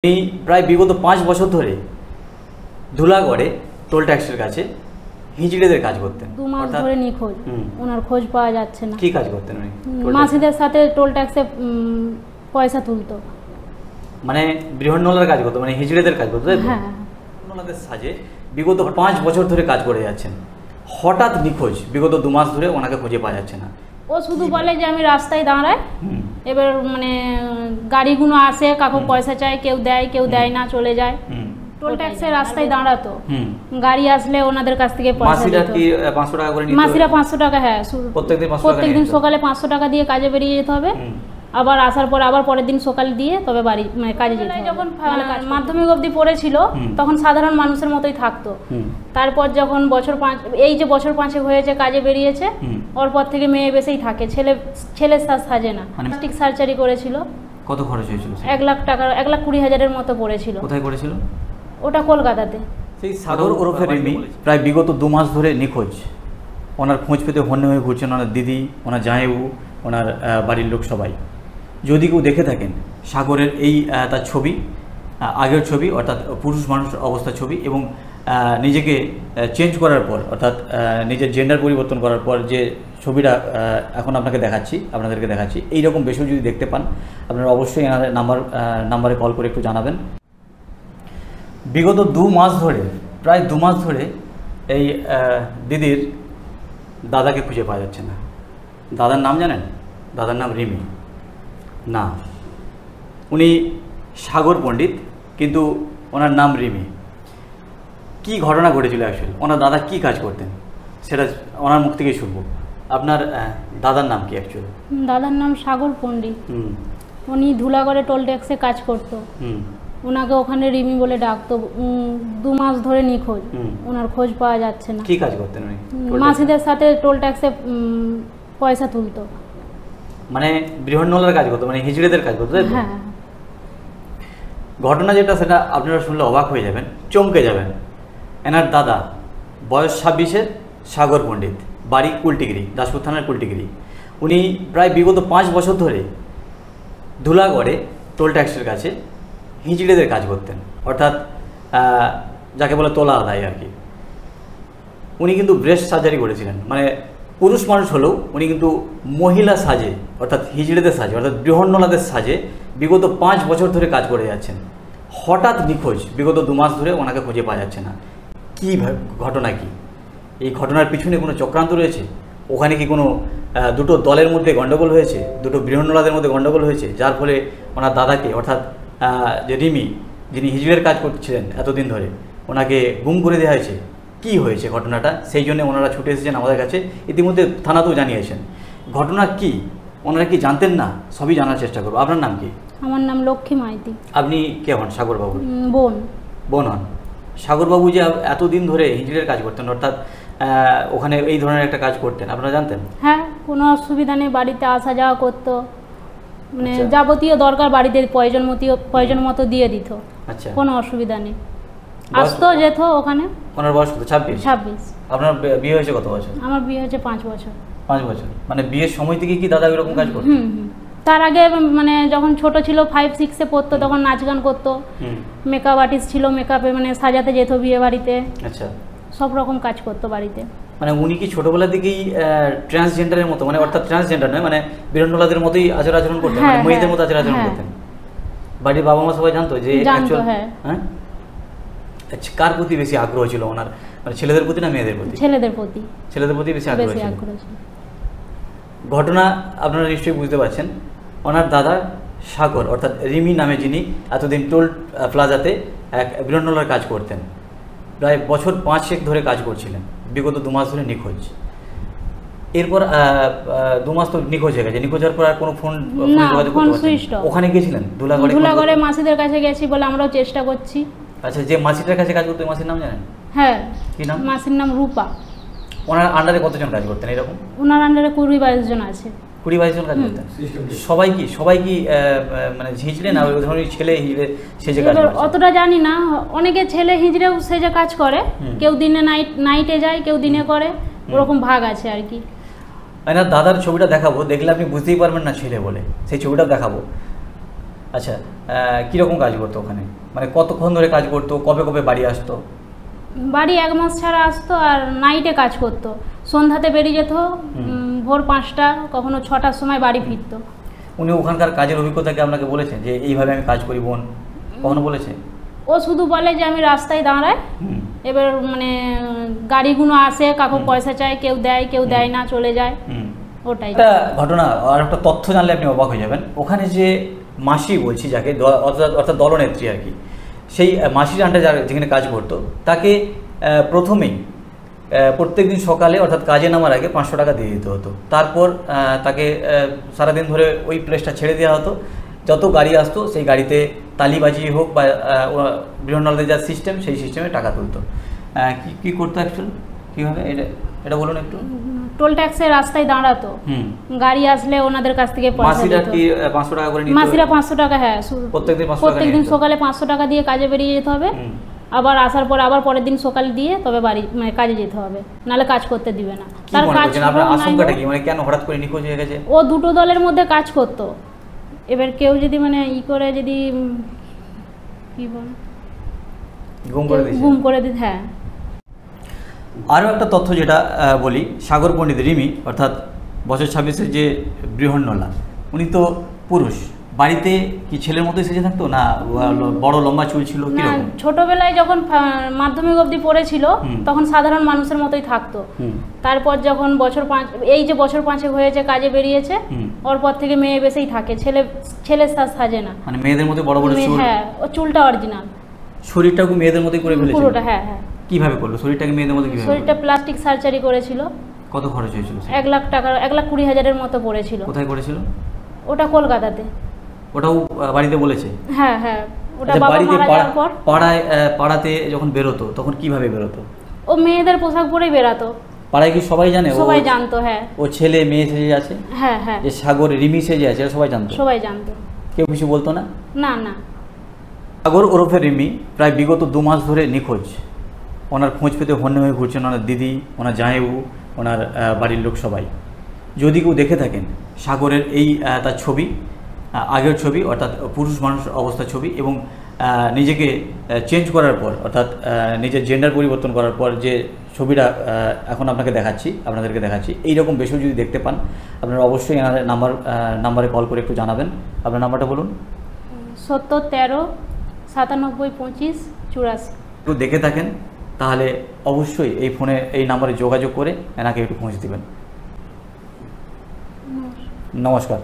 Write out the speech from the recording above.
উনি প্রায় বিগত 5 বছর ধরে ধুলাগড়ে টোল ট্যাক্সের কাছে হিজড়েদের কাজ করতেন। 2 মাস ধরে নিখোঁজ, ওনার খোঁজ পাওয়া যাচ্ছে না। কি কাজ করতেন উনি? মাসিদের সাথে টোল ট্যাক্সে পয়সা তুলতো, মানে বৃহন্নলার কাজ করতো, মানে হিজড়েদের কাজ করতো। হ্যাঁ, বৃহন্নলাদের সাজে বিগত 5 বছর ধরে কাজ করে যাচ্ছেন, হঠাৎ নিখোঁজ। বিগত 2 মাস ধরে ওনাকে খুঁজে পাওয়া যাচ্ছে না। ও শুধু বলে যে আমি রাস্তায় দাঁড়াই, এবার মানে গাড়িগুলো আসে, কাকু পয়সা চায়, কেউ দেয় কেউ দেয় না, চলে যায়। টোল ট্যাক্সে রাস্তায় দাঁড়াতো, গাড়ি আসলে ওনাদের কাছ থেকে পয়সা মাসিরা কি 500 টাকা করে নিত? মাসিরা 500 টাকা, হ্যাঁ, প্রত্যেকদিন সকালে 500 টাকা দিয়ে কাজে বেরিয়ে যেতে হবে, আবার আসার পর আবার পরের দিন সকালে দিয়ে তবে বাড়ি মানে কাজে যেতে হবে। যখন মাধ্যমিক অবধি পড়েছিল তখন সাধারণ মানুষের মতোই থাকতো। তারপর যখন এই যে বছর 5 হয়েছে কাজে বেরিয়েছে, ওর পর থেকে মেয়ে বেশেই থাকে, ছেলের সাজে না। প্লাস্টিক সার্জারি করেছিল। কত খরচ হয়েছিল? 1 লাখ টাকা, 1,20,000-এর মতো পড়েছিল। কোথায় করেছিল? ওটা কলকাতাতে। সেই সাগর ওরফে রিমি প্রায় বিগত 2 মাস ধরে নিখোঁজ। ওনার খোঁজ পেতে হন্যে হয়ে ঘুরছেন ওনার দিদি, ওনার জামাইবাবু, ওনার বাড়ির লোক সবাই। যদি কেউ দেখে থাকেন সাগরের এই তার ছবি, আগের ছবি অর্থাৎ পুরুষ মানুষ অবস্থার ছবি, এবং নিজেকে চেঞ্জ করার পর অর্থাৎ নিজের জেন্ডার পরিবর্তন করার পর যে ছবিটা এখন আপনাদেরকে দেখাচ্ছি, এইরকম বেশি যদি দেখতে পান আপনারা অবশ্যই এনাদের নাম্বারে কল করে একটু জানাবেন। বিগত 2 মাস ধরে, প্রায় 2 মাস ধরে এই দিদির দাদাকে খুঁজে পাওয়া যাচ্ছে না। দাদার নাম জানেন? দাদার নাম রিমি না, উনি সাগর পণ্ডিত, কিন্তু ওনার নাম রিমি। কি ঘটনা ঘটেছিল অ্যাকচুয়ালি, ওনার দাদা কি কাজ করতেন সেটা ওনার মুখ থেকেই শুনবো। আপনার দাদার নাম কি অ্যাকচুয়ালি? দাদার নাম সাগর পণ্ডিত। উনি ধুলাগড়ে টোল ট্যাক্সে কাজ করতো। ওনাকে ওখানে রিমি বলে ডাকতো। 2 মাস ধরে নিখোঁজ, ওনার খোঁজ পাওয়া যাচ্ছে না। কি কাজ করতেন উনি? মাসিদের সাথে টোল ট্যাক্সে পয়সা তুলতো, মানে বৃহন্নলার কাজ করতো, মানে হিজড়েদের কাজ করতো। হ্যাঁ। ঘটনা যেটা সেটা আপনারা শুনলে অবাক হয়ে যাবেন, চমকে যাবেন। এনার দাদা বয়স 26-এর, সাগর পণ্ডিত, বাড়ি কুলটিগিরি, দাসপুর থানার কুলটিগিরি। উনি প্রায় বিগত 5 বছর ধরে ধুলাগড়ে টোল ট্যাক্সের কাছে হিজড়েদের কাজ করতেন, অর্থাৎ যাকে বলে তোলা আদায় আর কি। উনি কিন্তু ব্রেস্ট সার্জারি করেছিলেন, মানে পুরুষ মানুষ হলেও উনি কিন্তু মহিলা সাজে অর্থাৎ হিজড়েদের সাজে অর্থাৎ বৃহন্নলাদের সাজে বিগত 5 বছর ধরে কাজ করে যাচ্ছেন। হঠাৎ নিখোঁজ, বিগত 2 মাস ধরে ওনাকে খুঁজে পাওয়া যাচ্ছে না। কী ঘটনা কি? এই ঘটনার পিছনে কোনো চক্রান্ত রয়েছে? ওখানে কি কোনো দুটো দলের মধ্যে গণ্ডগোল হয়েছে, দুটো বৃহন্নলাদের মধ্যে গণ্ডগোল হয়েছে, যার ফলে ওনার দাদাকে অর্থাৎ যে রিমি, যিনি হিজড়ের কাজ করছিলেন এতদিন ধরে, ওনাকে গুম করে দেওয়া হয়েছে? কি হয়েছে ঘটনাটা, সেই জন্য ওনারা ছুটে এসেছেন আমাদের কাছে। ইতিমধ্যে থানাতেও জানিয়েছেন। ঘটনা কি ওনারা কি জানতেন না? সবই জানার চেষ্টা করবো। আপনার নাম কি? আমার নাম লক্ষ্মী মাইতি। আপনি কে হন? সাগরবাবু বোন হন। সাগরবাবু যে এতদিন ধরে হিজড়ের কাজ করতেন, অর্থাৎ ওখানে এই ধরনের একটা কাজ করতেন, আপনারা জানতেন? হ্যাঁ, কোনো অসুবিধা নেই, বাড়িতে আসা যাওয়া করতো, মানে যাবতীয় দরকার বাড়িতে প্রয়োজন মতো দিয়ে দিত। আচ্ছা, কোনো অসুবিধা নেই, আসতো যেত ওখানে। ওনার বয়স কত? 26। আপনার বিয়ে হয়েছে কত বছর? আমার বিয়ে হয়েছে 5 বছর। 5 বছর, মানে বিয়ের সময় থেকে কি দাদা এরকম কাজ করতো? তার আগে মানে যখন ছোট ছিল 5-6-এ পড়তো, তখন নাচ গান করতো, মেকআপ আর্টিস্ট ছিল, মেকআপে মানে সাজাতে যেত বিয়ে বাড়িতে। আচ্ছা, সব রকম কাজ করতো বাড়িতে। মানে উনি কি ছোটবেলা থেকেই ট্রান্সজেন্ডারের মতো, মানে অর্থাৎ ট্রান্সজেন্ডার নয়, মানে বৃহন্নলাদের মতোই আচরণ করতেন, মানে মেয়েদের মতো আচরণ করতেন? বাড়ির বাবা মা সবাই জানতো যে অ্যাকচুয়াল? হ্যাঁ। আচ্ছা, কার প্রতি বেশি আগ্রহ ছিল ওনার, মানে ছেলেদের প্রতি না মেয়েদের প্রতি? ছেলেদের প্রতি বেশি আগ্রহ ছিল। ঘটনা আপনারা নিশ্চয়ই বুঝতে পারছেন। ওনার দাদা সাগর অর্থাৎ রিমি নামে, যিনি এতদিন টোল প্লাজাতে এক বৃহন্নলার কাজ করতেন, প্রায় বছর 5 ধরে কাজ করছিলেন, বিগত 2 মাস ধরে নিখোঁজ। এরপর 2 মাস তো নিখোঁজ হয়ে গেছে। নিখোঁজ হওয়ার পর আর কোনো ফোন ওখানে গিয়েছিলেন? ধুলাগড়ে মাসিদের কাছে গেছি বলে আমরাও চেষ্টা করছি। আচ্ছা, যে মাসিটার কাছে কাজ করতো, মাসির নাম জানেন? হ্যাঁ। কি নাম? মাসির নাম রূপা। ওনার আন্ডারে কতজন কাজ করতেন এরকম? ওনার আন্ডারে 20-22 জন আছে। 20-22 জন কাজ করতেন। সবাই কি মানে হিজড়ে না, ওই ধরনের ছেলে হিজড়ে সেজে কাজ করে? অতটা জানি না, অনেকে ছেলে হিজড়েও সেজে কাজ করে, কেউ দিনে নাইটে যায়, কেউ দিনে করে, ওরকম ভাগ আছে আর কি। দাদার ছবিটা দেখাবো, দেখলে আপনি বুঝতেই পারবেন না ছেলে বলে, সেই ছবিটা দেখাবো। আচ্ছা, কীরকম কাজ করতো ওখানে, মানে কতক্ষণ ধরে কাজ করতো, কবে কবে বাড়ি আসতো? বাড়ি 1 মাস ছাড়া আসতো, আর নাইটে কাজ করতো। সন্ধ্যাতে বেরিয়ে যেত, ভোর 5টা, কখনো 6টার সময় বাড়ি ফিরতো। উনি ওখানকার কাজের অভিজ্ঞতা কি আপনাকে বলেছেন যে এইভাবে আমি কাজ করি বোন, কখনো বলেছে? ও শুধু বলে যে আমি রাস্তায় দাঁড়াই, এবার মানে গাড়িগুলো আসে, কাকু পয়সা চায়, কেউ দেয় কেউ দেয় না, চলে যায়, ওটাই। একটা ঘটনা আর একটা তথ্য জানলে আপনি অবাক হয়ে যাবেন। ওখানে যে মাসি বলছি যাকে, অর্থাৎ দলনেত্রী আর কি, সেই মাসির আন্ডারে যেখানে কাজ করতো তাকে প্রথমেই প্রত্যেকদিন সকালে অর্থাৎ কাজে নামার আগে 500 টাকা দিয়ে দিতে হতো। তারপর তাকে সারাদিন ধরে ওই প্লেসটা ছেড়ে দেওয়া হতো। যত গাড়ি আসতো সেই গাড়িতে তালি বাজিয়ে হোক বা বৃহন্নলের যা সিস্টেম, সেই সিস্টেমে টাকা তুলতো। কী করতো অ্যাকচুয়ালি, কীভাবে এটা বলুন একটু। টোল ট্যাক্সের রাস্তায় দাঁড়াতো, গাড়ি আসলে ওনাদের কাছ থেকে পয়সা দিত। কি 500 টাকা করে নিত? মাসিরা 500 টাকা, হ্যাঁ, প্রত্যেকদিন সকালে 500 টাকা দিয়ে কাজে বেরিয়ে যেতে হবে, আবার আসার পর আবার পরের দিন সকালে দিয়ে তবে বাড়ি মানে কাজে যেতে হবে, নাহলে কাজ করতে দিবে না। তার কাজ আপনার আশঙ্কাটা কি, মানে কেন হঠাৎ করে নিখোঁজ হয়ে গেছে? ও দুটো দলের মধ্যে কাজ করতো, এবার কেউ যদি মানে করে যদি কি বলে গুম করে দিত। হ্যাঁ, আরও একটা তথ্য যেটা বলি, সাগর পণ্ডিত রিমি অর্থাৎ বছর 26-এর যে বৃহন্নলা, উনি তো পুরুষ, বাড়িতে কি ছেলের মতোই সেজে থাকতো না বড় লম্বা চুল ছিল? কিরকম? ছোটবেলায় যখন মাধ্যমিক অবধি পড়েছিল তখন সাধারণ মানুষের মতোই থাকতো। তারপর যখন এই যে বছর 5 হয়েছে কাজে বেরিয়েছে, ওর পর থেকে মেয়ে বেশেই থাকে, ছেলের সাজে না, মানে মেয়েদের মতো বড় বড় চুল। হ্যাঁ, ও চুলটা অরিজিনাল, শরীরটাকে মেয়েদের মতোই করে ফেলেছে পুরোটা। হ্যাঁ হ্যাঁ। কিভাবে করলো শরীরটাকে মেয়েদের মতো? কিভাবে? শরীরটা প্লাস্টিক সার্জারি করেছিল। কত খরচ হয়েছিল? 1 লাখ টাকা, 1,20,000-এর মতো পড়েছিল। কোথায় করেছিল ওটা কলকাতাতে। ওটাও বাড়িতে বলেছে? হ্যাঁ হ্যাঁ, ওটা বাবা মারা যাওয়ার পর পাড়াতে যখন বেরোতো তখন কিভাবে বেরোতো? ও মেয়েদের পোশাক পরেই বেরাতো। পাড়ায় কি সবাই জানে? সবাই জানতো। হ্যাঁ, ও ছেলে মেয়ে সেজে আছে। হ্যাঁ হ্যাঁ, যে সাগর রিমি সেজে আছে সবাই জানতো? সবাই জানতো। কেউ কিছু বলতো না? না না। সাগর ওরফে রিমি প্রায় বিগত 2 মাস ধরে নিখোঁজ। ওনার খোঁজ পেতে হন্যে হয়ে ঘুরছেন ওনার দিদি, ওনার জামাইবাবু, ওনার বাড়ির লোক সবাই। যদি কেউ দেখে থাকেন সাগরের এই তার ছবি, আগের ছবি অর্থাৎ পুরুষ মানুষ অবস্থার ছবি, এবং নিজেকে চেঞ্জ করার পর অর্থাৎ নিজের জেন্ডার পরিবর্তন করার পর যে ছবিটা এখন আপনাদেরকে দেখাচ্ছি, এইরকম বেশি যদি দেখতে পান আপনারা অবশ্যই এনাদের নাম্বারে কল করে একটু জানাবেন। আপনার নাম্বারটা বলুন। 70 13 97 25 84। একটু দেখে থাকেন তাহলে অবশ্যই এই ফোনে এই নাম্বারে যোগাযোগ করে এনাকে একটু পৌঁছে দেবেন। নমস্কার।